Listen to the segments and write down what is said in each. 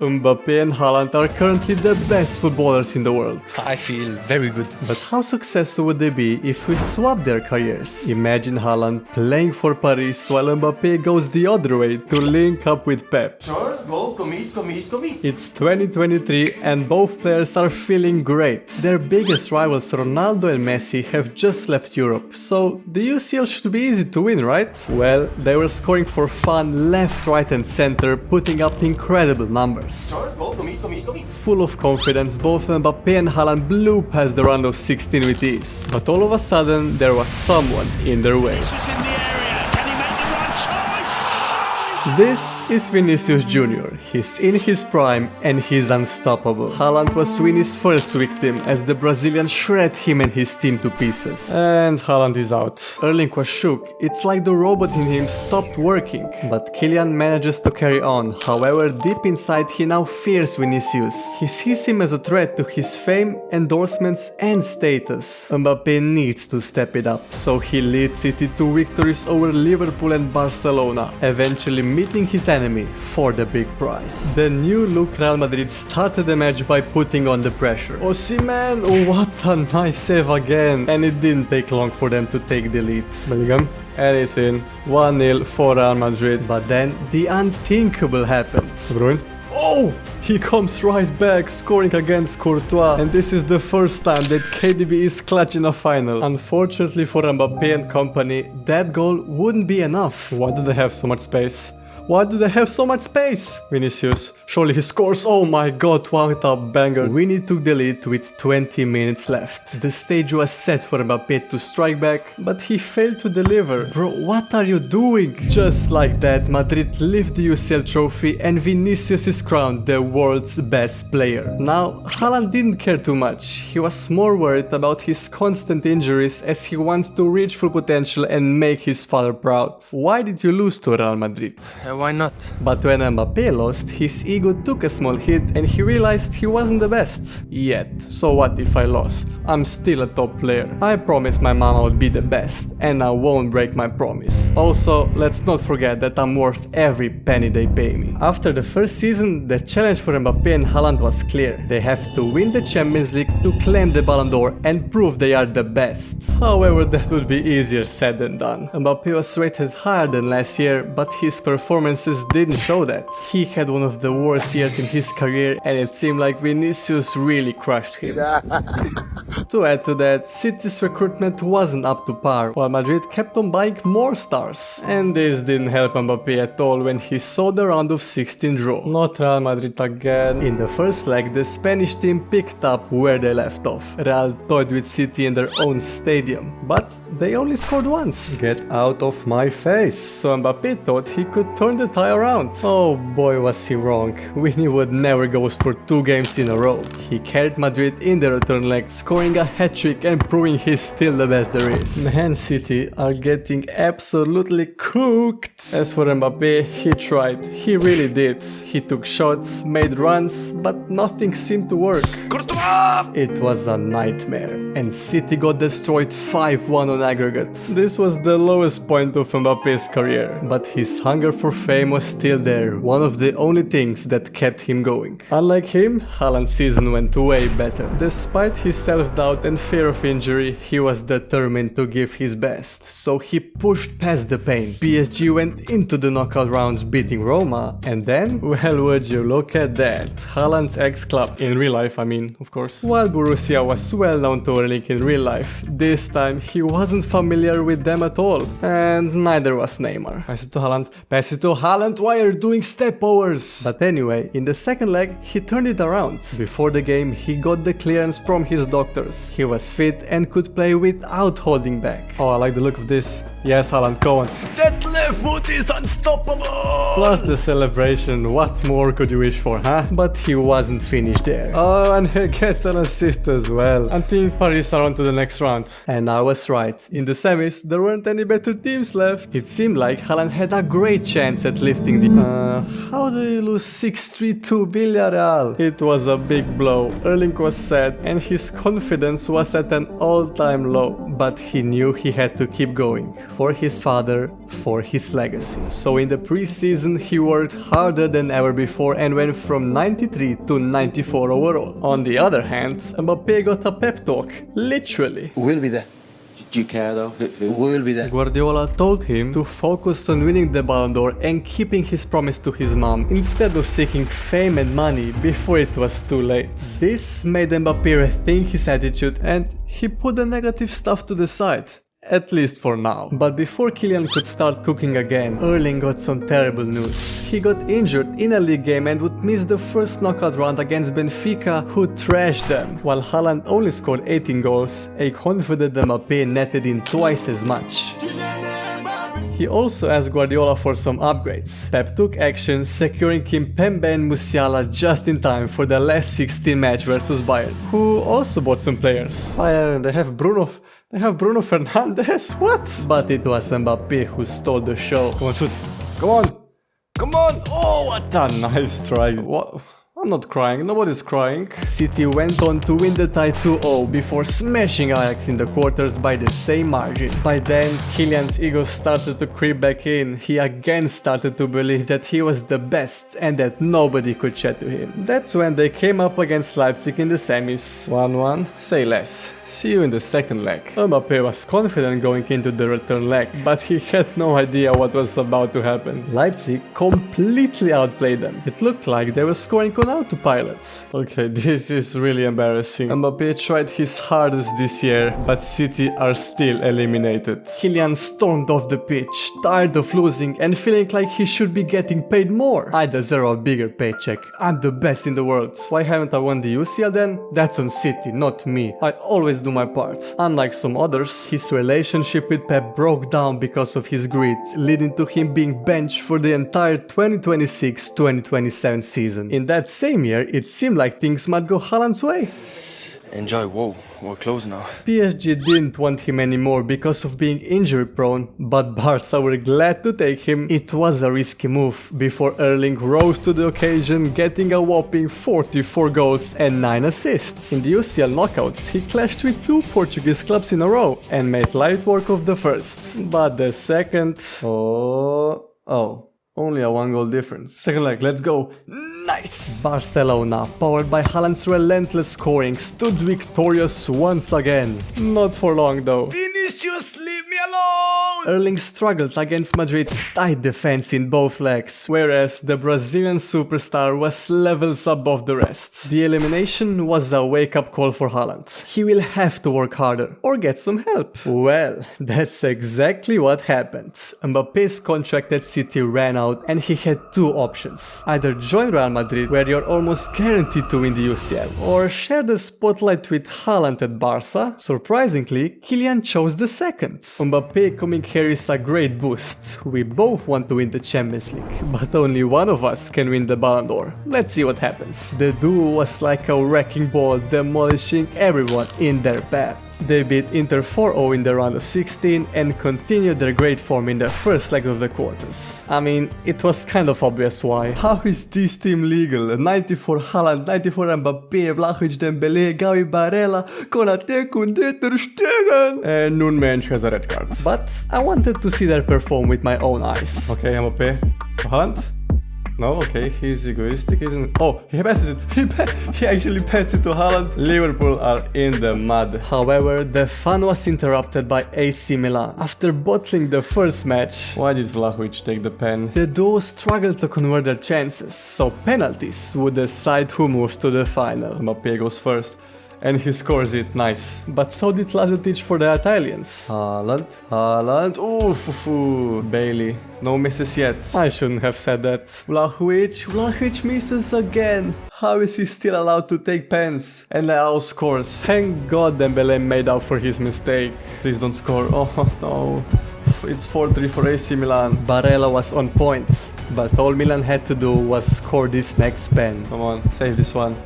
Mbappé and Haaland are currently the best footballers in the world. I feel very good. But how successful would they be if we swap their careers? Imagine Haaland playing for Paris while Mbappé goes the other way to link up with Pep. Sure, go, commit. It's 2023 and both players are feeling great. Their biggest rivals Ronaldo and Messi have just left Europe, so the UCL should be easy to win, right? Well, they were scoring for fun left, right and center, putting up incredible numbers. Sure, go, commit. Full of confidence, both Mbappé and Haaland blew past the round of 16 with ease. But all of a sudden, there was someone in their way. This is Vinicius Jr. He's in his prime and he's unstoppable. Haaland was Vini's first victim as the Brazilian shred him and his team to pieces. And Haaland is out. Erling was shook. It's like the robot in him stopped working. But Kylian manages to carry on. However, deep inside he now fears Vinicius. He sees him as a threat to his fame, endorsements and status. Mbappé needs to step it up. So he leads City to victories over Liverpool and Barcelona, eventually meeting his enemy for the big prize. The new look Real Madrid started the match by putting on the pressure. Osimhen, what a nice save again! And it didn't take long for them to take the lead. Bellingham, and it's in. 1-0 for Real Madrid. But then the unthinkable happened. De Bruyne. Oh! He comes right back, scoring against Courtois, and this is the first time that KDB is clutch in a final. Unfortunately for Mbappé and company, that goal wouldn't be enough. Why do they have so much space? Why do they have so much space? Vinicius, surely he scores. Oh my god, what a banger. Vini took the lead with 20 minutes left. The stage was set for Mbappé to strike back, but he failed to deliver. Bro, what are you doing? Just like that, Madrid lift the UCL trophy and Vinicius is crowned the world's best player. Now, Haaland didn't care too much. He was more worried about his constant injuries as he wants to reach full potential and make his father proud. Why did you lose to Real Madrid? Why not? But when Mbappé lost, his ego took a small hit and he realized he wasn't the best. Yet. So what if I lost? I'm still a top player. I promised my mama would be the best and I won't break my promise. Also, let's not forget that I'm worth every penny they pay me. After the first season, the challenge for Mbappé and Haaland was clear. They have to win the Champions League to claim the Ballon d'Or and prove they are the best. However, that would be easier said than done. Mbappé was rated higher than last year, but his performances didn't show that. He had one of the worst years in his career and it seemed like Vinicius really crushed him. To add to that, City's recruitment wasn't up to par, while Madrid kept on buying more stars. And this didn't help Mbappé at all when he saw the round of 16 draw. Not Real Madrid again. In the first leg, the Spanish team picked up where they left off. Real toyed with City in their own stadium, but they only scored once. Get out of my face. So Mbappé thought he could turn the tie around. Oh boy, was he wrong. Vini would never go for 2 games in a row. He carried Madrid in the return leg, scoring a hat-trick and proving he's still the best there is. Man City are getting absolutely cooked. As for Mbappé, he tried. He really did. He took shots, made runs, but nothing seemed to work. It was a nightmare. And City got destroyed 5-1 on aggregate. This was the lowest point of Mbappé's career, but his hunger for fame was still there, one of the only things that kept him going. Unlike him, Haaland's season went way better. Despite his self-doubt and fear of injury, he was determined to give his best, so he pushed past the pain. PSG went into the knockout rounds beating Roma, and then, well, would you look at that, Haaland's ex-club, in real life I mean, of course. While Borussia was well known to Erling in real life, this time he wasn't familiar with them at all, and neither was Neymar. Pass it to Haaland, why are you doing step overs? But anyway, in the second leg, he turned it around. Before the game, he got the clearance from his doctors. He was fit and could play without holding back. Oh, I like the look of this. Yes, Haaland, go on. That left foot is unstoppable! Plus the celebration, what more could you wish for, huh? But he wasn't finished there. Oh, and he gets an assist as well. I think Paris are on to the next round. And I was right. In the semis, there weren't any better teams left. It seemed like Haaland had a great chance at lifting the... how do you lose 6-3 to Villarreal? It was a big blow. Erling was sad and his confidence was at an all-time low. But he knew he had to keep going. For his father, for his legacy. So in the preseason he worked harder than ever before and went from 93 to 94 overall. On the other hand, Mbappé got a pep talk, literally. Who will be there? Do you care though? Who will be there? Guardiola told him to focus on winning the Ballon d'Or and keeping his promise to his mom, instead of seeking fame and money before it was too late. This made Mbappé rethink his attitude and he put the negative stuff to the side. At least for now. But before Kylian could start cooking again, Erling got some terrible news. He got injured in a league game and would miss the first knockout round against Benfica, who trashed them. While Haaland only scored 18 goals, a confident Mbappé netted in twice as much. He also asked Guardiola for some upgrades. Pep took action, securing Mbappé and Musiala just in time for the last 16 match versus Bayern, who also bought some players. Bayern, they have Bruno Fernandes, what? But it was Mbappé who stole the show. Come on, shoot. Come on. Come on. Oh, what a nice try. What? I'm not crying, nobody's crying. City went on to win the tie 2-0 before smashing Ajax in the quarters by the same margin. By then, Kylian's ego started to creep back in. He again started to believe that he was the best and that nobody could chat to him. That's when they came up against Leipzig in the semis. 1-1, say less. See you in the second leg. Mbappé was confident going into the return leg, but he had no idea what was about to happen. Leipzig completely outplayed them. It looked like they were scoring on autopilot. Okay, this is really embarrassing. Mbappé tried his hardest this year, but City are still eliminated. Kylian stormed off the pitch, tired of losing and feeling like he should be getting paid more. I deserve a bigger paycheck. I'm the best in the world. Why haven't I won the UCL then? That's on City, not me. I always do my part. Unlike some others, his relationship with Pep broke down because of his greed, leading to him being benched for the entire 2026-2027 season. In that same year, it seemed like things might go Haaland's way. Enjoy. Whoa, we're close now. PSG didn't want him anymore because of being injury prone, but Barca were glad to take him. It was a risky move before Erling rose to the occasion, getting a whopping 44 goals and 9 assists. In the UCL knockouts, he clashed with 2 Portuguese clubs in a row and made light work of the first. But the second... only a 1-goal difference. Second leg, let's go. Nice! Barcelona, powered by Haaland's relentless scoring, stood victorious once again. Not for long though. Vinicius, leave me alone! Erling struggled against Madrid's tight defense in both legs, whereas the Brazilian superstar was levels above the rest. The elimination was a wake-up call for Haaland. He will have to work harder, or get some help. Well, that's exactly what happened. Mbappé's contract at City ran out and he had 2 options. Either join Real Madrid, where you're almost guaranteed to win the UCL, or share the spotlight with Haaland at Barca. Surprisingly, Kylian chose the second. Mbappé coming here is a great boost. We both want to win the Champions League, but only one of us can win the Ballon d'Or. Let's see what happens. The duo was like a wrecking ball, demolishing everyone in their path. They beat Inter 4-0 in the round of 16 and continued their great form in the first leg of the quarters. I mean, it was kind of obvious why. How is this team legal? 94 Haaland, 94 Mbappé, Vlahovic, Dembélé, Gavi, Barella, Konaté, Koundé, Ter Stegen, and Nunmensch has a red card. But I wanted to see them perform with my own eyes. Okay, Mbappé, Haaland? No, okay, he's egoistic, isn't... Oh, he passes it! He actually passed it to Haaland. Liverpool are in the mud. However, the fun was interrupted by AC Milan. After bottling the first match... Why did Vlahovic take the pen? The duo struggled to convert their chances, so penalties would decide who moves to the final. Mbappé goes first. And he scores it, nice. But so did Lazetic for the Italians. Haaland, ooh, Bailey, no misses yet. I shouldn't have said that. Vlahovic misses again. How is he still allowed to take pens? And Leao scores. Thank God Dembélé made up for his mistake. Please don't score, oh no. It's 4-3 for AC Milan. Barella was on point, but all Milan had to do was score this next pen. Come on, save this one.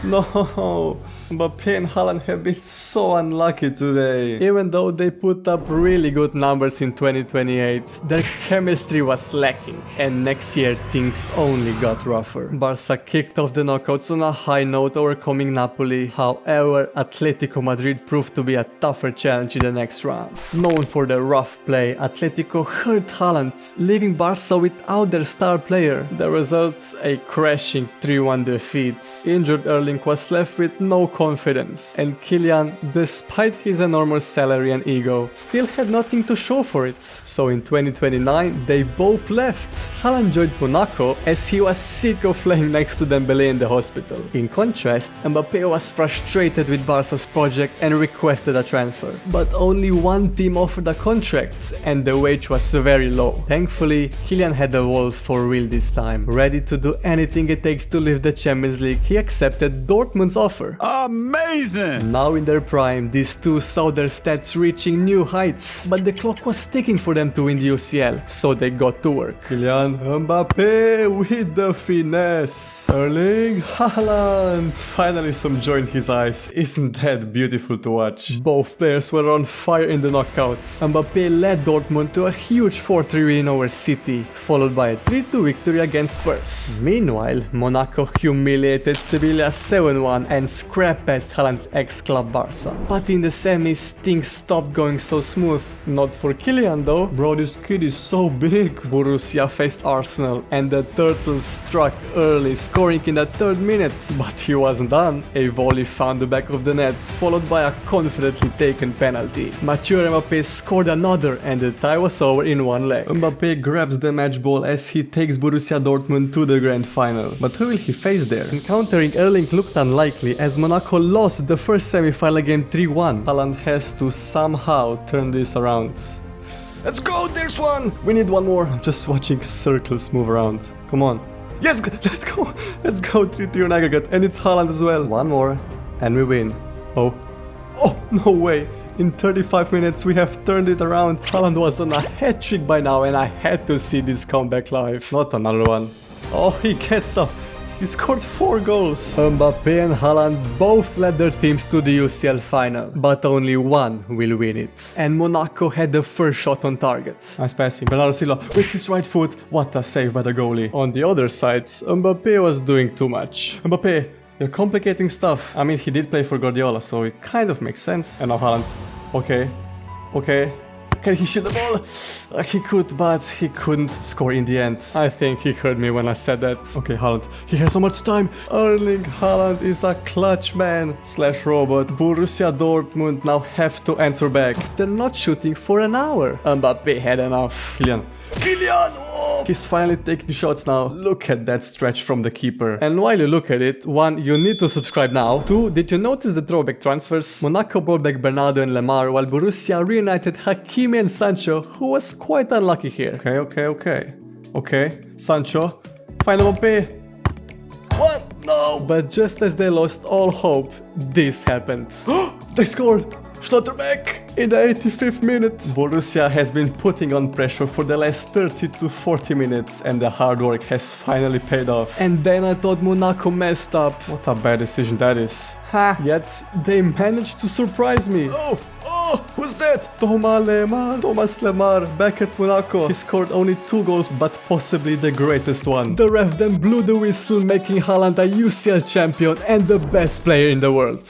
No, Mbappé and Haaland have been so unlucky today. Even though they put up really good numbers in 2028, their chemistry was lacking, and next year things only got rougher. Barca kicked off the knockouts on a high note, overcoming Napoli. However, Atletico Madrid proved to be a tougher challenge in the next rounds. Known for their rough play, Atletico hurt Haaland, leaving Barca without their star player. The result, a crashing 3-1 defeat. Injured Erling was left with no confidence, and Kylian, despite his enormous salary and ego, still had nothing to show for it. So in 2029 they both left. Haaland joined Monaco as he was sick of laying next to Dembélé in the hospital. In contrast, Mbappé was frustrated with Barca's project and requested a transfer. But only one team offered a contract, and the wage was very low. Thankfully, Kylian had evolved for real this time. Ready to do anything it takes to lift the Champions League, he accepted Dortmund's offer. Amazing! Now in their prime, these two saw their stats reaching new heights, but the clock was ticking for them to win the UCL, so they got to work. Kylian Mbappé with the finesse. Erling Haaland. Finally some joy in his eyes. Isn't that beautiful to watch? Both players were on fire in the knockouts. Mbappé led Dortmund to a huge 4-3 win over City, followed by a 3-2 victory against Spurs. Meanwhile, Monaco humiliated Sevilla 7-1 and scrapped past Haaland's ex-club Barca. But in the semis, things stopped going so smooth. Not for Kylian though. Bro, this kid is so big. Borussia faced Arsenal and the Turtles struck early, scoring in the 3rd minute. But he wasn't done. A volley found the back of the net, followed by a confidently taken penalty. Mature Mbappé scored another and the tie was over in one leg. Mbappé grabs the match ball as he takes Borussia Dortmund to the grand final. But who will he face there? Encountering Erling looked unlikely as Monaco lost the first semi-final game 3-1. Haaland has to somehow turn this around. Let's go, there's one! We need one more. I'm just watching circles move around. Come on. Yes, let's go! Let's go 3-3 on aggregate, and it's Haaland as well. One more, and we win. Oh, no way! In 35 minutes we have turned it around. Haaland was on a hat-trick by now, and I had to see this comeback live. Not another one. Oh, he gets up. He scored 4 goals. Mbappé and Haaland both led their teams to the UCL final, but only one will win it. And Monaco had the first shot on target. Nice passing. Bernardo Silva with his right foot. What a save by the goalie. On the other side, Mbappé was doing too much. Mbappé, you're complicating stuff. I mean, he did play for Guardiola, so it kind of makes sense. And now Haaland. Okay. Can he shoot the ball? He could, but he couldn't score in the end. I think he heard me when I said that. Okay, Haaland. He has so much time. Erling Haaland is a clutch man / robot. Borussia Dortmund now have to answer back. They're not shooting for an hour. Mbappé had enough. Kylian! Oh! He's finally taking shots now. Look at that stretch from the keeper. And while you look at it, 1, you need to subscribe now. 2, did you notice the throwback transfers? Monaco brought back Bernardo and Lemar, while Borussia reunited Hakimi and Sancho, who was quite unlucky here. Okay. Sancho. Find Mbappé. What? No! But just as they lost all hope, this happened. They scored! Schlotterbeck in the 85th minute. Borussia has been putting on pressure for the last 30 to 40 minutes and the hard work has finally paid off. And then I thought Monaco messed up. What a bad decision that is. Yet they managed to surprise me. Oh, who's that? Thomas Lemar back at Monaco. He scored only 2 goals, but possibly the greatest one. The ref then blew the whistle, making Haaland a UCL champion and the best player in the world.